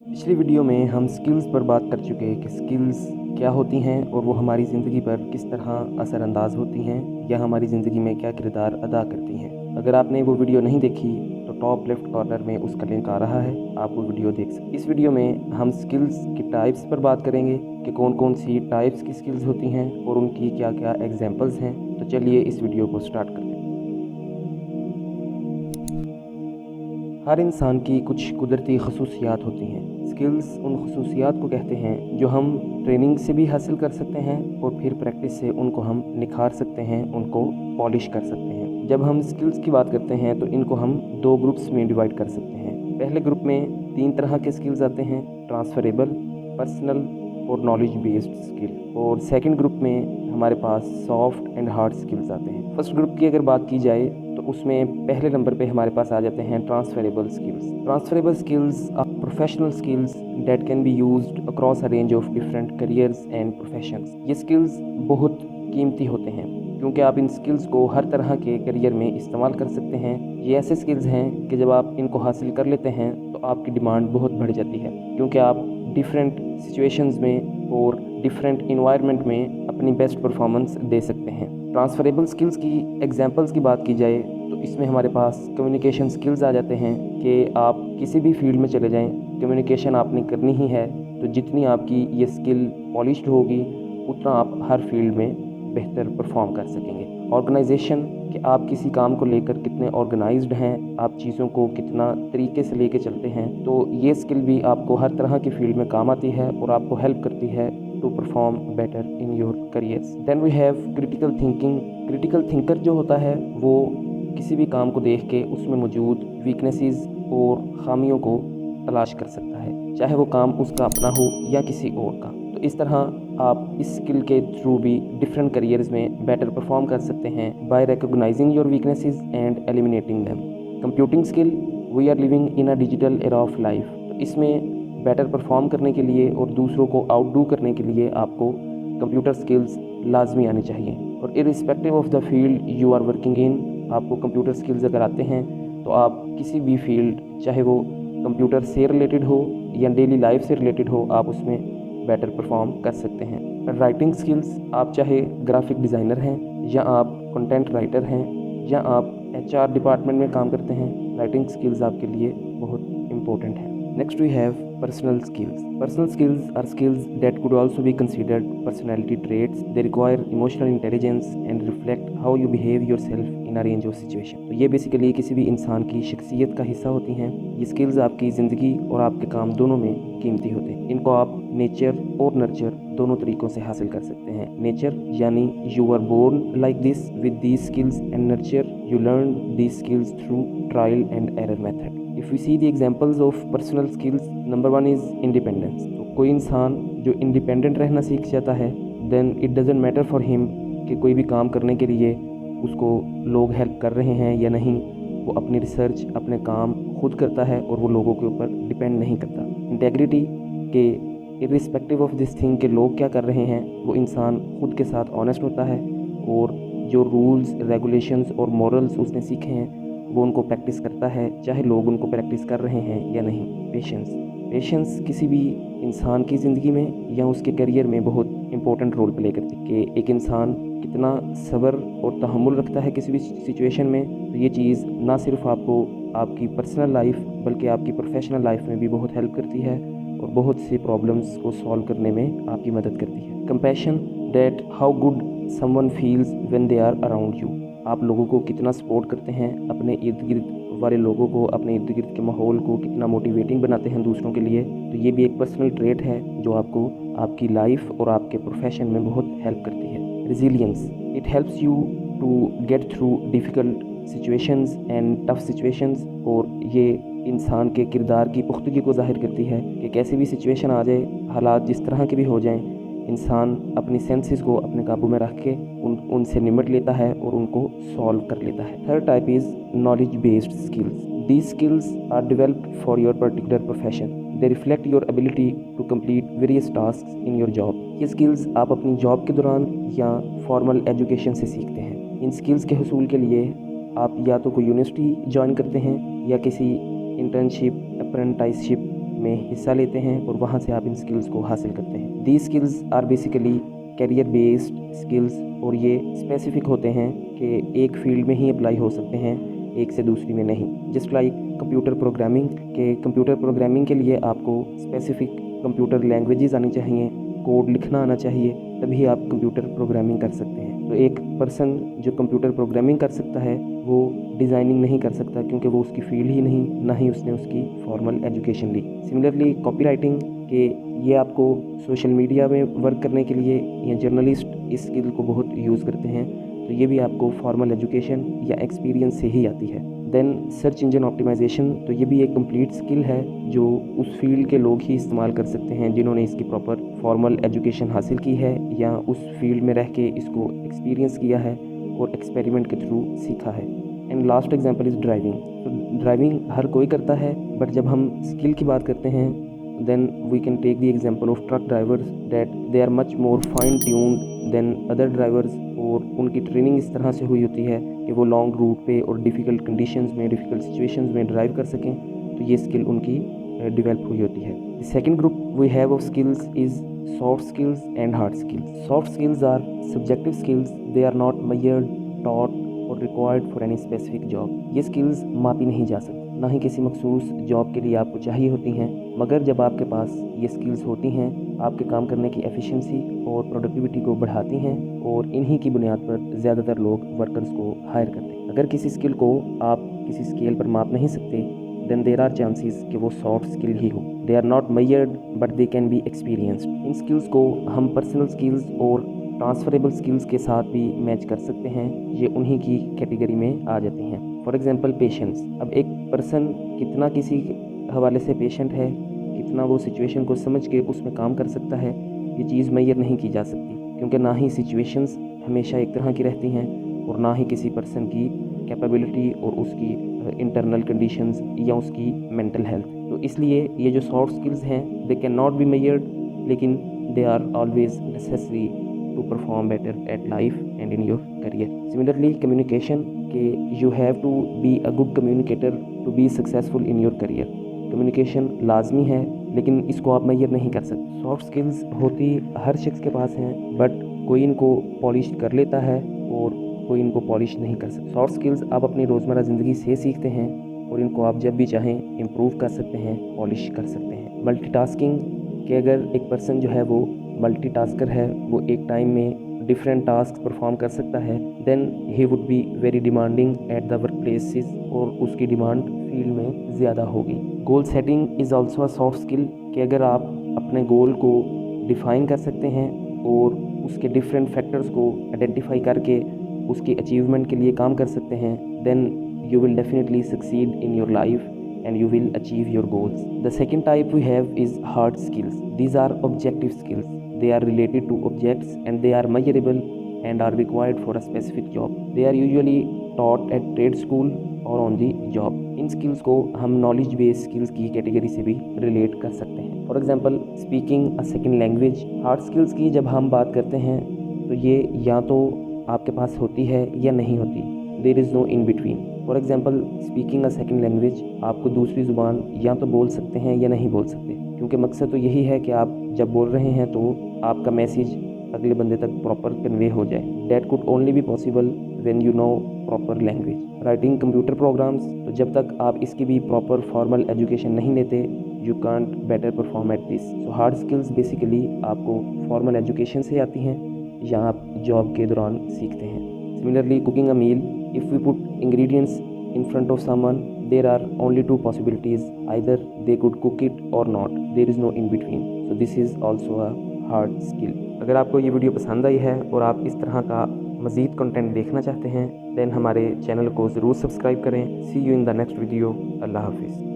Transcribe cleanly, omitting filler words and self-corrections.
पिछली वीडियो में हम स्किल्स पर बात कर चुके हैं कि स्किल्स क्या होती हैं और वो हमारी ज़िंदगी पर किस तरह असरअंदाज होती हैं या हमारी ज़िंदगी में क्या किरदार अदा करती हैं। अगर आपने वो वीडियो नहीं देखी तो टॉप लेफ़्ट कॉर्नर में उसका लिंक आ रहा है, आप वो वीडियो देख सकते हैं। इस वीडियो में हम स्किल्स की टाइप्स पर बात करेंगे कि कौन कौन सी टाइप्स की स्किल्स होती हैं और उनकी क्या क्या एग्जाम्पल्स हैं। तो चलिए इस वीडियो को स्टार्ट करते हैं। हर इंसान की कुछ कुदरती खसूसियात होती हैं। स्किल्स उन खसूसियात को कहते हैं जो हम ट्रेनिंग से भी हासिल कर सकते हैं और फिर प्रैक्टिस से उनको हम निखार सकते हैं, उनको पॉलिश कर सकते हैं। जब हम स्किल्स की बात करते हैं तो इनको हम दो ग्रुप्स में डिवाइड कर सकते हैं। पहले ग्रुप में 3 तरह के स्किल्स आते हैं, ट्रांसफरेबल, पर्सनल और नॉलेज बेस्ड स्किल। और सेकंड ग्रुप में हमारे पास सॉफ्ट एंड हार्ड स्किल्स आते हैं। फर्स्ट ग्रुप की अगर बात की जाए तो उसमें पहले नंबर पे हमारे पास आ जाते हैं transferable skills. Transferable skills are professional skills that can be used across a range of different careers and professions. ये स्किल्स बहुत कीमती होते हैं क्योंकि आप इन स्किल्स को हर तरह के करियर में इस्तेमाल कर सकते हैं। ये ऐसे स्किल्स हैं कि जब आप इनको हासिल कर लेते हैं तो आपकी डिमांड बहुत बढ़ जाती है क्योंकि आप डिफरेंट सिचुएशंस में और डिफरेंट इन्वायरमेंट में अपनी बेस्ट परफॉर्मेंस दे सकते हैं। ट्रांसफरेबल स्किल्स की एग्जांपल्स की बात की जाए तो इसमें हमारे पास कम्युनिकेशन स्किल्स आ जाते हैं कि आप किसी भी फील्ड में चले जाएं, कम्युनिकेशन आपने करनी ही है तो जितनी आपकी ये स्किल पॉलिश्ड होगी उतना आप हर फील्ड में बेहतर परफॉर्म कर सकेंगे। ऑर्गेनाइजेशन कि आप किसी काम को लेकर कितने ऑर्गेनाइज्ड हैं, आप चीज़ों को कितना तरीके से लेके चलते हैं, तो ये स्किल भी आपको हर तरह की फील्ड में काम आती है और आपको हेल्प करती है to perform better in your careers. Then we have critical thinking. Critical thinker जो होता है वो किसी भी काम को देख के उसमें मौजूद वीकनेसेस और खामियों को तलाश कर सकता है, चाहे वो काम उसका अपना हो या किसी और का। तो इस तरह आप इस स्किल के थ्रू भी डिफरेंट करियर्स में बेटर परफॉर्म कर सकते हैं by recognising your weaknesses and eliminating them. Computing skill, we are living in a digital era of life. तो इसमें बेटर परफॉर्म करने के लिए और दूसरों को आउटडू करने के लिए आपको कंप्यूटर स्किल्स लाजमी आनी चाहिए। और irrespective of the field you are working in, आपको कंप्यूटर स्किल्स अगर आते हैं तो आप किसी भी फील्ड, चाहे वो कंप्यूटर से रिलेटेड हो या डेली लाइफ से रिलेटेड हो, आप उसमें बेटर परफॉर्म कर सकते हैं। राइटिंग स्किल्स, आप चाहे ग्राफिक डिज़ाइनर हैं या आप कंटेंट राइटर हैं या आप HR डिपार्टमेंट में काम करते हैं, राइटिंग स्किल्स आपके लिए बहुत इंपॉर्टेंट है। Next we have personal skills. Personal skills are skills that could also be considered personality traits. They require emotional intelligence and reflect how you behave yourself in a range of situations. तो ये basically किसी भी इंसान की शख्सियत का हिस्सा होती हैं। ये स्किल्स आपकी ज़िंदगी और आपके काम दोनों में कीमती होते हैं। इनको आप नेचर और नर्चर दोनों तरीक़ों से हासिल कर सकते हैं। नेचर यानी you are born like this with these skills, and nurture you learn these skills through trial and error method. If we see the examples of personal skills, number 1 is independence. तो कोई इंसान जो independent रहना सीख जाता है, then it doesn't matter for him कि कोई भी काम करने के लिए उसको लोग हेल्प कर रहे हैं या नहीं, वो अपनी रिसर्च, अपने काम खुद करता है और वो लोगों के ऊपर डिपेंड नहीं करता। इंटेग्रिटी के इरिस्पेक्टिव ऑफ दिस थिंग के लोग क्या कर रहे हैं, वो इंसान खुद के साथ ऑनेस्ट होता है और जो रूल्स, रेगुलेशंस और मॉरल्स उसने सीखे हैं वो उनको प्रैक्टिस करता है, चाहे लोग उनको प्रैक्टिस कर रहे हैं या नहीं। पेशेंस किसी भी इंसान की ज़िंदगी में या उसके करियर में बहुत इंपॉर्टेंट रोल प्ले करती है कि एक इंसान कितना सब्र और तहम्मुल रखता है किसी भी सिचुएशन में। तो ये चीज़ ना सिर्फ आपको आपकी पर्सनल लाइफ बल्कि आपकी प्रोफेशनल लाइफ में भी बहुत हेल्प करती है और बहुत सी प्रॉब्लम्स को सॉल्व करने में आपकी मदद करती है। Compassion, that how good someone feels when they are around you. आप लोगों को कितना सपोर्ट करते हैं, अपने इर्द गिर्द वाले लोगों को, अपने इर्द गिर्द के माहौल को कितना मोटिवेटिंग बनाते हैं दूसरों के लिए। तो ये भी एक पर्सनल ट्रेट है जो आपको आपकी लाइफ और आपके प्रोफेशन में बहुत हेल्प करती है। Resilience, it helps you to get through difficult situations and tough situations. और ये इंसान के किरदार की पुख्तगी को ज़ाहिर करती है कि कैसी भी सिचुएशन आ जाए, हालात जिस तरह के भी हो जाएं, इंसान अपनी सेंसेस को अपने काबू में रख के उनसे निमट लेता है और उनको सॉल्व कर लेता है। Third type is knowledge based skills. These skills are developed for your particular profession. They reflect your ability to complete various task in your job. ये स्किल्स आप अपनी जॉब के दौरान या फॉर्मल एजुकेशन से सीखते हैं। इन स्किल्स के हसूल के लिए आप या तो कोई यूनिवर्सिटी ज्वाइन करते हैं या किसी इंटर्नशिप, अप्रेंटिसशिप में हिस्सा लेते हैं और वहाँ से आप इन स्किल्स को हासिल करते हैं। These skills are basically career based skills, और ये स्पेसिफिक होते हैं कि एक फील्ड में ही अप्लाई हो सकते हैं, एक से दूसरी में नहीं। जस्ट लाइक कंप्यूटर प्रोग्रामिंग के लिए आपको स्पेसिफिक कंप्यूटर लैंग्वेजेस आनी चाहिए, कोड लिखना आना चाहिए, तभी आप कंप्यूटर प्रोग्रामिंग कर सकते हैं। तो एक पर्सन जो कंप्यूटर प्रोग्रामिंग कर सकता है वो डिज़ाइनिंग नहीं कर सकता, क्योंकि वो उसकी फील्ड ही नहीं, ना ही उसने उसकी फॉर्मल एजुकेशन ली। सिमिलरली कॉपी राइटिंग के ये आपको सोशल मीडिया में वर्क करने के लिए या जर्नलिस्ट इस स्किल को बहुत यूज़ करते हैं, तो ये भी आपको फॉर्मल एजुकेशन या एक्सपीरियंस से ही आती है। देन सर्च इंजन ऑप्टिमाइजेशन, तो ये भी एक कंप्लीट स्किल है जो उस फील्ड के लोग ही इस्तेमाल कर सकते हैं जिन्होंने इसकी प्रॉपर फॉर्मल एजुकेशन हासिल की है या उस फील्ड में रह के इसको एक्सपीरियंस किया है और एक्सपेरिमेंट के थ्रू सीखा है। And last example is driving. तो ड्राइविंग हर कोई करता है, बट जब हम स्किल की बात करते हैं then we can take the example of truck drivers that they are much more fine tuned than other drivers, और उनकी ट्रेनिंग इस तरह से हुई होती है कि वो लॉन्ग रूट पे और डिफ़िकल्ट कंडीशंस में, डिफ़िकल्ट सिचुएशंस में ड्राइव कर सकें, तो ये स्किल उनकी डेवलप हुई होती है। The second group we have of skills is soft skills and hard skills. Soft skills are subjective skills, they are not measured, taught or required for any specific job. ये skills मापी नहीं जा सकती, ना ही किसी मखसूस जॉब के लिए आपको चाहिए होती हैं, मगर जब आपके पास ये स्किल्स होती हैं, आपके काम करने की एफिशिएंसी और प्रोडक्टिविटी को बढ़ाती हैं, और इन्हीं की बुनियाद पर ज़्यादातर लोग वर्कर्स को हायर करते हैं। अगर किसी स्किल को आप किसी स्केल पर माप नहीं सकते, देन देयर आर चांसेस कि वो सॉफ्ट स्किल ही हो। They are not measured but they can be experienced. इन स्किल्स को हम पर्सनल स्किल्स और ट्रांसफरेबल स्किल्स के साथ भी मैच कर सकते हैं, ये उन्हीं की कैटेगरी में आ जाती हैं। For example patience. अब एक पर्सन कितना किसी हवाले से पेशेंट है, कितना वो सिचुएशन को समझ के उसमें काम कर सकता है, ये चीज़ मेजर नहीं की जा सकती, क्योंकि ना ही सिचुएशंस हमेशा एक तरह की रहती हैं और ना ही किसी पर्सन की कैपेबिलिटी और उसकी इंटरनल कंडीशंस या उसकी मेंटल हेल्थ। तो इसलिए ये जो सॉफ्ट स्किल्स हैं they can not be measured, लेकिन they are always necessary to perform better at life and in your career. Similarly, communication के you have to be a good communicator to be successful in your career. Communication लाजमी है, लेकिन इसको आप major नहीं कर सकते। सॉफ्ट स्किल्स होती हर शख्स के पास हैं, बट कोई इनको पॉलिश कर लेता है और कोई इनको पॉलिश नहीं कर सकता। सॉफ्ट स्किल्स आप अपनी रोज़मर्रा ज़िंदगी से सीखते हैं और इनको आप जब भी चाहें इम्प्रूव कर सकते हैं, पॉलिश कर सकते हैं। मल्टीटास्किंग कि अगर एक पर्सन जो है वो मल्टीटास्कर है, वो एक टाइम में डिफरेंट टास्क परफॉर्म कर सकता है, then he would be very demanding at the work places, और उसकी डिमांड फील्ड में ज़्यादा होगी। Goal setting is also a soft skill कि अगर आप अपने गोल को डिफ़ाइन कर सकते हैं और उसके डिफरेंट फैक्टर्स को आइडेंटिफाई करके उसकी अचीवमेंट के लिए काम कर सकते हैं, then you will definitely succeed in your life and you will achieve your goals. The second type we have is hard skills. These are objective skills. They are related to objects and they are measurable and are required for a specific job. They are usually taught at trade school or on the job. In skills को हम knowledge based skills की category से भी relate कर सकते हैं। For example, speaking a second language. Hard skills की जब हम बात करते हैं तो ये या तो आपके पास होती है या नहीं होती। There is no in between. For example, speaking a second language, आपको दूसरी ज़ुबान या तो बोल सकते हैं या नहीं बोल सकते, क्योंकि मकसद तो यही है कि आप जब बोल रहे हैं तो आपका मैसेज अगले बंदे तक प्रॉपर कन्वे हो जाए। That could only be possible when you know proper language. Writing computer programs, तो जब तक आप इसकी भी प्रॉपर फॉर्मल एजुकेशन नहीं लेते, you can't better perform at this. So hard skills basically आपको फॉर्मल एजुकेशन से आती हैं या आप जॉब के दौरान सीखते हैं। Similarly, cooking a meal, if we put ingredients in front of someone, there are only two possibilities. Either they could cook it or not. There is no in between. So this is also a hard skill. अगर आपको ये video पसंद आई है और आप इस तरह का मज़ीद कंटेंट देखना चाहते हैं, देन हमारे चैनल को ज़रूर सब्सक्राइब करें। See you in the next video. अल्लाह हाफिज़।